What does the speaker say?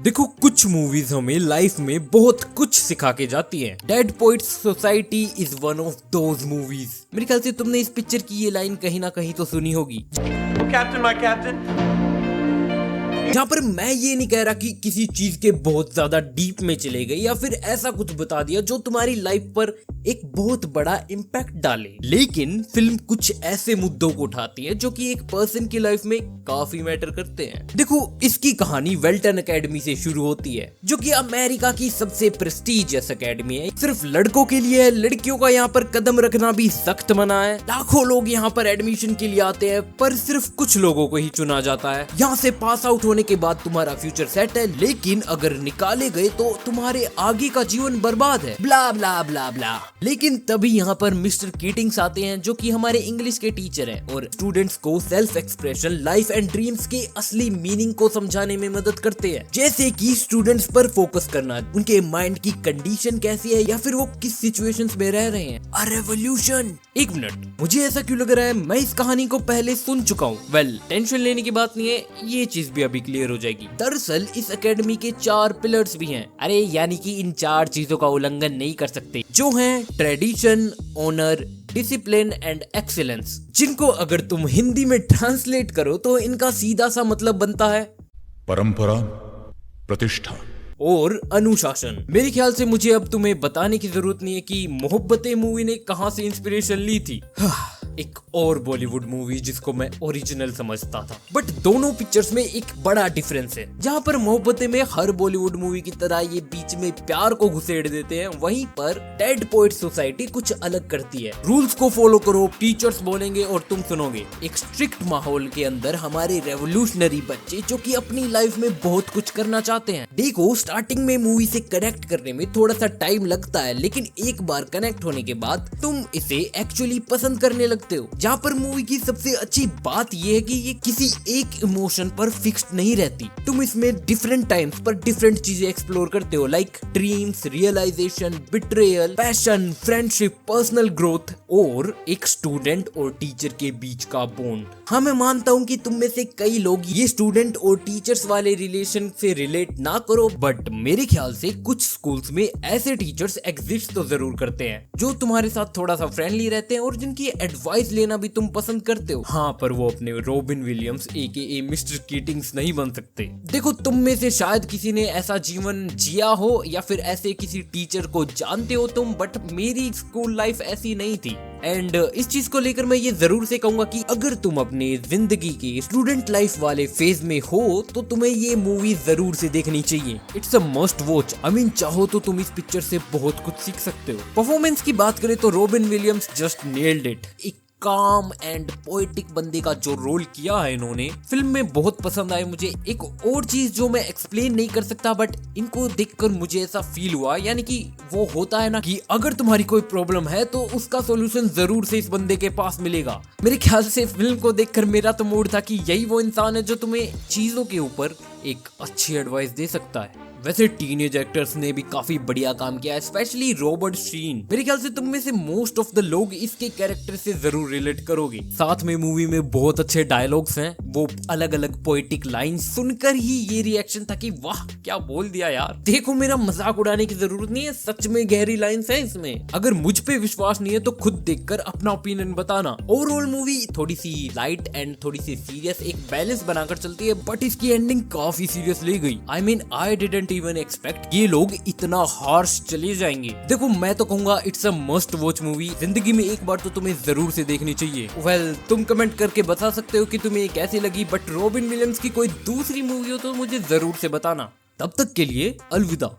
देखो, कुछ मूवीज हमें लाइफ में बहुत कुछ सिखा के जाती हैं। Dead poets society is one of those movies. मेरे ख्याल से तुमने इस पिक्चर की ये लाइन कहीं ना कहीं तो सुनी होगी। Captain my captain. यहाँ पर मैं ये नहीं कह रहा कि किसी चीज के बहुत ज्यादा डीप में चले गए या फिर ऐसा कुछ बता दिया जो तुम्हारी लाइफ पर एक बहुत बड़ा इम्पैक्ट डाले, लेकिन फिल्म कुछ ऐसे मुद्दों को उठाती है जो कि एक पर्सन की लाइफ में काफी मैटर करते हैं। देखो, इसकी कहानी वेल्टन एकेडमी से शुरू होती है, जो कि अमेरिका की सबसे प्रेस्टीजियस एकेडमी है। सिर्फ लड़कों के लिए है, लड़कियों का यहाँ पर कदम रखना भी सख्त मना है। लाखों लोग यहाँ पर एडमिशन के लिए आते हैं, पर सिर्फ कुछ लोगों को ही चुना जाता है। यहाँ से पास आउट होने के बाद तुम्हारा फ्यूचर सेट है, लेकिन अगर निकाले गए तो तुम्हारे आगे का जीवन बर्बाद है। ब्ला ब्ला ब्ला ब्ला। लेकिन तभी यहाँ पर मिस्टर कीटिंग्स आते हैं, जो कि हमारे इंग्लिश के टीचर हैं और स्टूडेंट्स को self expression, life and dreams के असली मीनिंग को समझाने में मदद करते हैं। जैसे कि स्टूडेंट्स पर फोकस करना, उनके माइंड की कंडीशन कैसी है या फिर वो किस सिचुएशंस में रह रहे हैं। A revolution. एक मिनट, मुझे ऐसा क्यों लग रहा है मैं इस कहानी को पहले सुन चुका हूँ। वेल, टेंशन लेने की बात नहीं है, ये चीज भी अभी क्लियर हो जाएगी। दरअसल इस एकेडमी के 4 पिलर्स भी हैं। अरे यानी कि इन 4 चीजों का उल्लंघन नहीं कर सकते, जो हैं tradition, honour, discipline and excellence, जिनको अगर तुम हिंदी में ट्रांसलेट करो तो इनका सीधा सा मतलब बनता है परंपरा, प्रतिष्ठा और अनुशासन। मेरे ख्याल से मुझे अब तुम्हें बताने की जरूरत नहीं है कि मोहब्बतें मूवी ने कहां से इंस्पिरेशन ली थी। एक और बॉलीवुड मूवी जिसको मैं ओरिजिनल समझता था, बट दोनों पिक्चर्स में एक बड़ा डिफरेंस है। जहां पर मोहब्बतें में हर बॉलीवुड मूवी की तरह ये बीच में प्यार को घुसेड़ देते हैं, वहीं पर डेड पोएट सोसाइटी कुछ अलग करती है। रूल्स को फॉलो करो, टीचर्स बोलेंगे और तुम सुनोगे। एक स्ट्रिक्ट माहौल के अंदर हमारे रेवोल्यूशनरी बच्चे जो कि अपनी लाइफ में बहुत कुछ करना चाहते हैं। देखो, स्टार्टिंग में मूवी से कनेक्ट करने में थोड़ा सा टाइम लगता है, लेकिन एक बार कनेक्ट होने के बाद तुम इसे एक्चुअली पसंद करने लगते हो। जहाँ पर मूवी की सबसे अच्छी बात यह है कि ये किसी एक इमोशन पर फिक्स्ड नहीं रहती। तुम इसमें डिफरेंट टाइम्स पर डिफरेंट चीजें एक्सप्लोर करते हो, like dreams, realisation, betrayal, passion, friendship, personal growth और एक स्टूडेंट और टीचर के बीच का बॉन्ड। हाँ, मैं मानता हूँ कि तुम में से कई लोग ये स्टूडेंट और टीचर्स वाले रिलेशन से रिलेट ना करो, बट मेरे ख्याल से कुछ स्कूल्स में ऐसे टीचर्स एग्जिस्ट तो जरूर करते हैं जो तुम्हारे साथ थोड़ा सा फ्रेंडली रहते हैं और जिनकी एडवाइस लेना भी तुम पसंद करते हो। हाँ, पर वो अपने robin Williams AKA mister Keating's नहीं बन सकते। देखो, तुम में से शायद किसी ने ऐसा जीवन जिया हो या फिर ऐसे किसी टीचर को जानते हो तुम, बट मेरी स्कूल लाइफ ऐसी नहीं थी। एंड इस चीज को लेकर मैं ये जरूर से कहूंगा कि अगर तुम अपनी जिंदगी के स्टूडेंट लाइफ वाले फेज में हो तो तुम्हें ये मूवी जरूर से देखनी चाहिए। It's a must watch. I mean, चाहो तो तुम इस पिक्चर से बहुत कुछ सीख सकते हो। परफॉर्मेंस की बात करें तो robin Williams just nailed it. एक काम एंड पोएटिक बंदे का जो रोल किया है इन्होंने, फिल्म में बहुत पसंद आए मुझे। एक और चीज जो मैं एक्सप्लेन नहीं कर सकता, बट इनको देखकर मुझे ऐसा फील हुआ, यानी कि वो होता है ना कि अगर तुम्हारी कोई प्रॉब्लम है तो उसका सॉल्यूशन जरूर से इस बंदे के पास मिलेगा। मेरे ख्याल से फिल्म को देखकर मेरा तो मूड था कि यही वो इंसान है जो तुम्हें चीजों के ऊपर एक अच्छी एडवाइस दे सकता है। वैसे टीनेज एक्टर्स ने भी काफी बढ़िया काम किया है, स्पेशली रॉबर्ट शीन। मेरे ख्याल से तुम में से मोस्ट ऑफ द लोग इसके कैरेक्टर से जरूर रिलेट करोगे। साथ में मूवी में बहुत अच्छे डायलॉग्स हैं। वो अलग अलग पोएटिक लाइंस सुनकर ही ये रिएक्शन था कि वाह क्या बोल दिया यार। देखो, मेरा मजाक उड़ाने की जरूरत नहीं है, सच में गहरी लाइंस हैं इसमें। अगर मुझ पे विश्वास नहीं है तो खुद देखकर अपना ओपिनियन बताना। ओवरऑल मूवी थोड़ी सी लाइट एंड थोड़ी सी सीरियस, एक बैलेंस बनाकर चलती है, बट इसकी एंडिंग काफी सीरियस ले गई। I mean, I didn't even expect ये लोग इतना हार्श चले जाएंगे। देखो, मैं तो कहूंगा it's a must watch movie. जिंदगी में एक बार तो तुम्हें जरूर से देखनी चाहिए। वेल, तुम कमेंट करके बता सकते हो कि तुम्हें कैसी लगी, बट रॉबिन विलियम्स की कोई दूसरी मूवी हो तो मुझे जरूर से बताना। तब तक के लिए अलविदा।